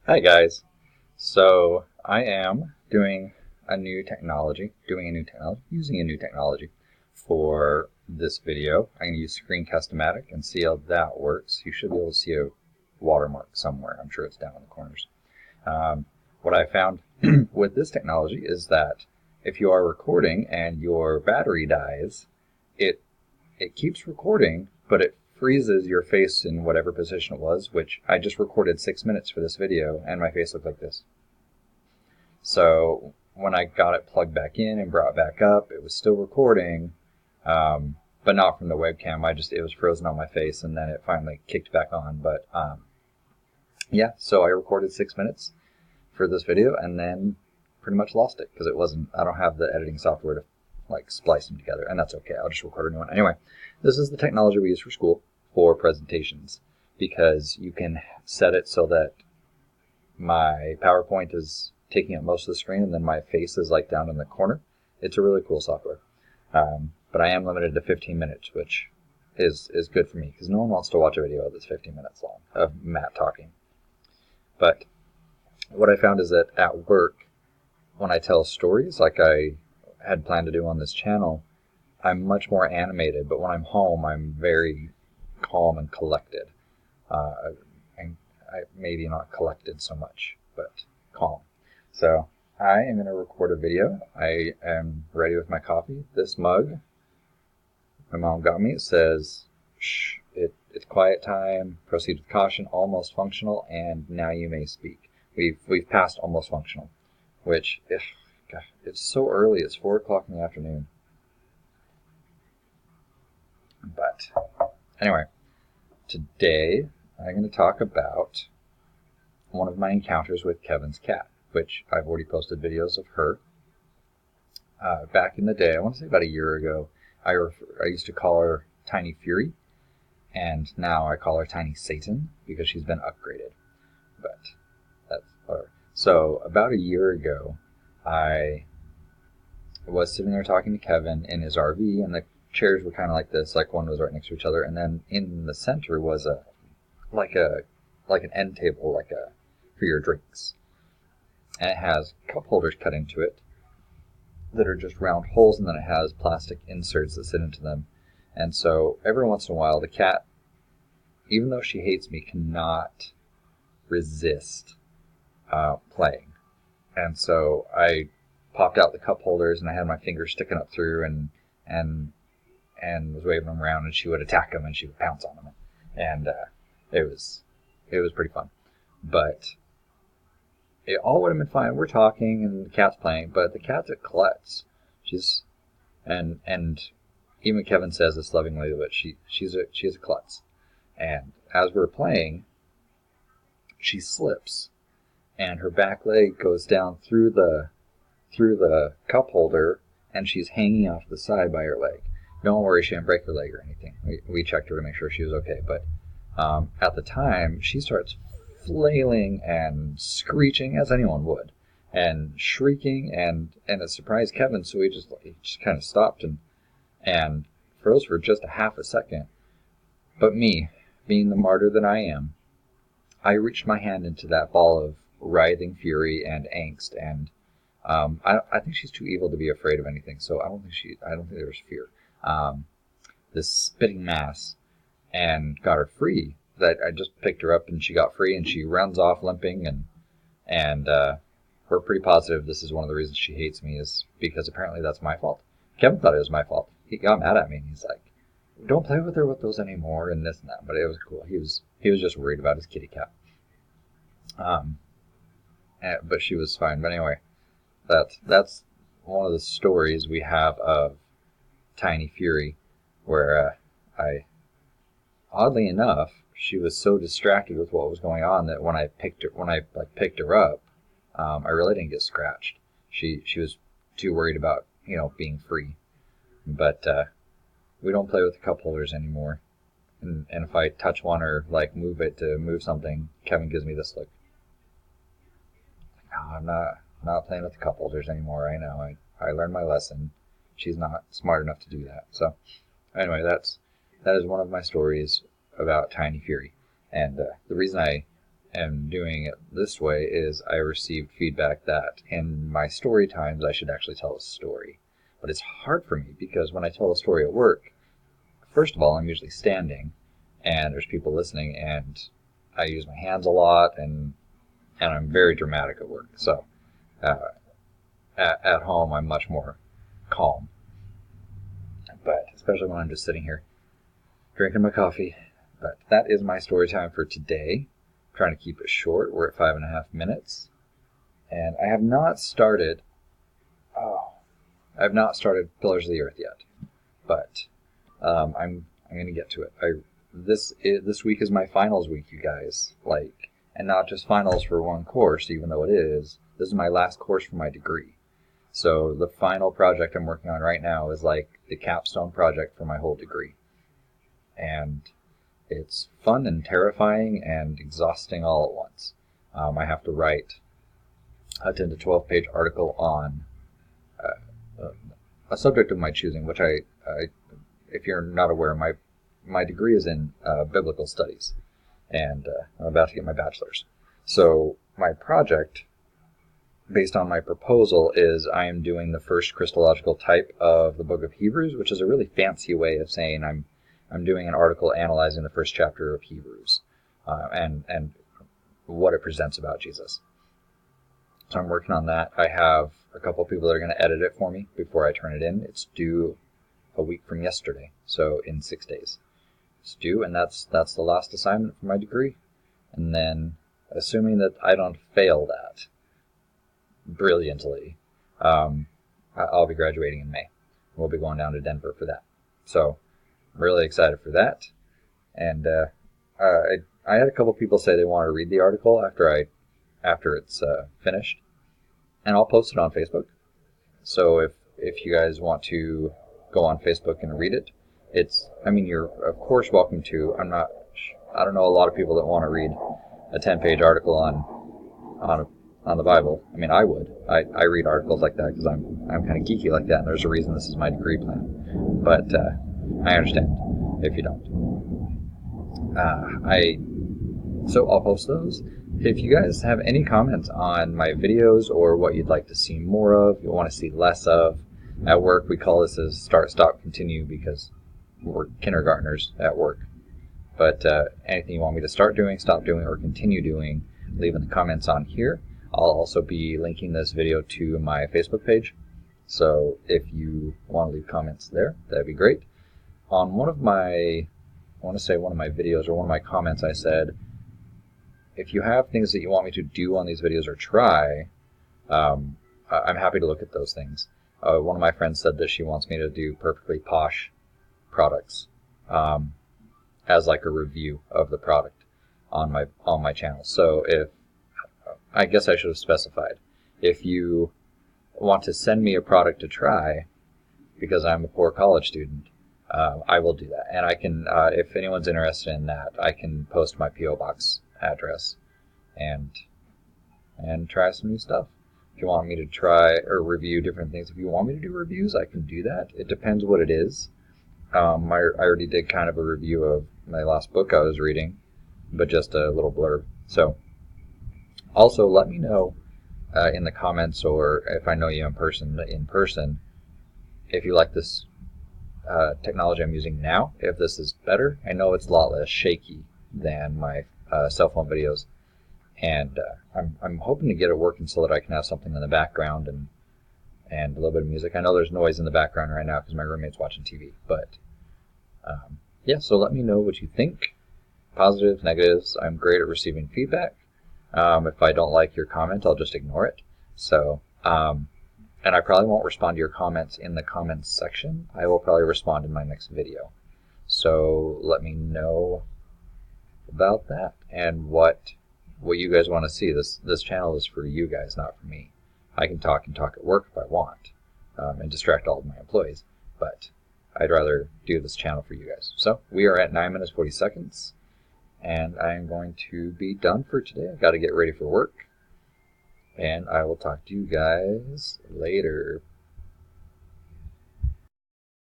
Hi guys. So I am using a new technology for this video. I'm going to use Screencast-O-Matic and see how that works. You should be able to see a watermark somewhere. I'm sure it's down in the corners. What I found with this technology is that if you are recording and your battery dies, it it keeps recording, but it freezes your face in whatever position it was, which I just recorded 6 minutes for this video, and my face looked like this. So when I got it plugged back in and brought it back up, it was still recording, but not from the webcam. It was frozen on my face, and then it finally kicked back on. But yeah, so I recorded 6 minutes for this video, and then pretty much lost it because I don't have the editing software to splice them together, and that's okay. I'll just record a new one. Anyway, this is the technology we use for school for presentations because you can set it so that my PowerPoint is taking up most of the screen and then my face is down in the corner. It's a really cool software. But I am limited to 15 minutes, which is good for me because no one wants to watch a video that's 15 minutes long of Matt talking. But what I found is that at work, when I tell stories like I had planned to do on this channel, I'm much more animated, but when I'm home, I'm very calm and collected. And maybe not collected so much, but calm. So I am going to record a video. I am ready with my coffee. This mug my mom got me, it says, "Shh, it's quiet time, proceed with caution, almost functional, and now you may speak." We've passed almost functional, which, gosh, it's so early, it's 4 o'clock in the afternoon. But anyway, today I'm going to talk about one of my encounters with Kevin's cat, which I've already posted videos of her. Back in the day, I want to say about a year ago, I used to call her Tiny Fury, and now I call her Tiny Satan because she's been upgraded. But that's whatever. So about a year ago, I was sitting there talking to Kevin in his RV, and the chairs were kind of like this, like one was right next to each other, and then in the center was an end table, for your drinks, and it has cup holders cut into it that are just round holes, and then it has plastic inserts that sit into them. And so every once in a while, the cat, even though she hates me, cannot resist playing. And so I popped out the cup holders, and I had my fingers sticking up through, and was waving them around, and she would attack them, and she would pounce on them, and it was pretty fun. But it all would have been fine. We're talking, and the cat's playing, but the cat's a klutz. And even Kevin says this lovingly, but she's a klutz. And as we're playing, she slips, and her back leg goes down through the cup holder, and she's hanging off the side by her leg. Don't worry, she didn't break her leg or anything. We checked her to make sure she was okay, but at the time, she starts flailing and screeching as anyone would, and shrieking, and it surprised Kevin, so he just kind of stopped and froze for just a half a second. But me, being the martyr that I am, I reached my hand into that ball of writhing fury and angst, and I think she's too evil to be afraid of anything, so I don't think there was fear. This spitting mass, and got her free. That I just picked her up and she got free, and she runs off limping, and we're pretty positive this is one of the reasons she hates me, is because apparently that's my fault. Kevin thought it was my fault. He got mad at me, and he's like, "Don't play with her with those anymore," and this and that. But it was cool. He was just worried about his kitty cat. But she was fine. But anyway, that's one of the stories we have of Tiny Fury, where oddly enough, she was so distracted with what was going on that when I picked her up, I really didn't get scratched. She was too worried about being free. But we don't play with the cup holders anymore. And if I touch one or move it to move something, Kevin gives me this look. No, I'm not playing with the cup holders anymore. I know. I learned my lesson. She's not smart enough to do that. So anyway, that is one of my stories about Tiny Fury. And the reason I am doing it this way is I received feedback that in my story times I should actually tell a story. But it's hard for me because when I tell a story at work, first of all, I'm usually standing and there's people listening, and I use my hands a lot, and I'm very dramatic at work. So at home I'm much more calm. But especially when I'm just sitting here drinking my coffee. But that is my story time for today. I'm trying to keep it short. We're at 5.5 minutes. And I have not started Pillars of the Earth yet. But I'm going to get to it. This week is my finals week, you guys. And not just finals for one course, even though it is. This is my last course for my degree. So the final project I'm working on right now is like the capstone project for my whole degree. And it's fun and terrifying and exhausting all at once. I have to write a 10 to 12 page article on a subject of my choosing, which I if you're not aware, my degree is in biblical studies, and I'm about to get my bachelor's. So my project, based on my proposal, is I am doing the first Christological type of the book of Hebrews, which is a really fancy way of saying I'm doing an article analyzing the first chapter of Hebrews and what it presents about Jesus. So I'm working on that. I have a couple of people that are going to edit it for me before I turn it in. It's due a week from yesterday, so in 6 days. It's due, and that's the last assignment for my degree. And then, assuming that I don't fail that brilliantly, I'll be graduating in May. We'll be going down to Denver for that. So I'm really excited for that. And I had a couple people say they want to read the article after it's finished, and I'll post it on Facebook. So if you guys want to go on Facebook and read it, you're of course welcome to. I don't know a lot of people that want to read a 10-page article on the Bible. I mean, I would. I read articles like that because I'm kind of geeky like that, and there's a reason this is my degree plan. But I understand if you don't. So I'll post those. If you guys have any comments on my videos or what you'd like to see more of, you want to see less of, at work we call this as start, stop, continue because we're kindergartners at work. But anything you want me to start doing, stop doing, or continue doing, leave in the comments on here. I'll also be linking this video to my Facebook page. So if you want to leave comments there, that'd be great. On one of my videos or one of my comments, I said, if you have things that you want me to do on these videos or try, I'm happy to look at those things. One of my friends said that she wants me to do Perfectly Posh products as like a review of the product on my channel. So I guess I should have specified. If you want to send me a product to try, because I'm a poor college student, I will do that. And I can, if anyone's interested in that, I can post my P.O. Box address and try some new stuff. If you want me to try or review different things, if you want me to do reviews, I can do that. It depends what it is. I already did kind of a review of my last book I was reading, but just a little blurb. So also let me know in the comments, or if I know you in person, if you like this technology I'm using now, if this is better. I know it's a lot less shaky than my cell phone videos, and I'm hoping to get it working so that I can have something in the background and a little bit of music. I know there's noise in the background right now because my roommate's watching TV, but yeah, so let me know what you think. Positives, negatives. I'm great at receiving feedback. If I don't like your comment, I'll just ignore it. So, and I probably won't respond to your comments in the comments section. I will probably respond in my next video. So let me know about that and what you guys want to see. This channel is for you guys, not for me. I can talk at work if I want and distract all of my employees, but I'd rather do this channel for you guys. So we are at 9 minutes 40 seconds, and I'm going to be done for today. I've got to get ready for work, and I will talk to you guys later.